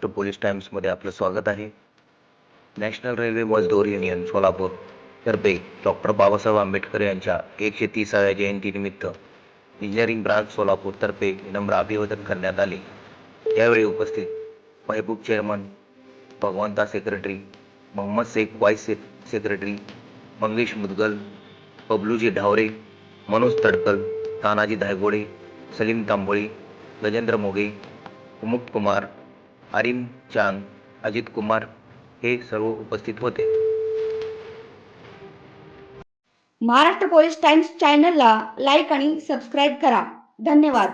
Maharashtra police टाइम्समध्ये आपलं स्वागत आहे. नॅशनल रेल्वे मजदूर युनियन सोलापूर तर्फे डॉक्टर बाबासाहेब आंबेडकर यांच्या 130व्या जयंतीनिमित्त इंजिनिअरिंग ब्रांच सोलापूर तर्फे विनम्र अभिवादन करण्यात आले. यावेळी उपस्थित Mehboob chairman, Bhagwanta secretary, Mohammad Shaikh vice secretary, Mangesh Mudgal, Babluji Dhaware, Manoj Tadkal, Tanaji Dhaygode, Salim Tamboli, Gajendra Moge, Umuk Kumar, Arim Chang, Ajit Kumar हे सर्व उपस्थित होते. महाराष्ट्र पोलीस टाइम्स चॅनलला लाईक आणि सबस्क्राईब करा. धन्यवाद.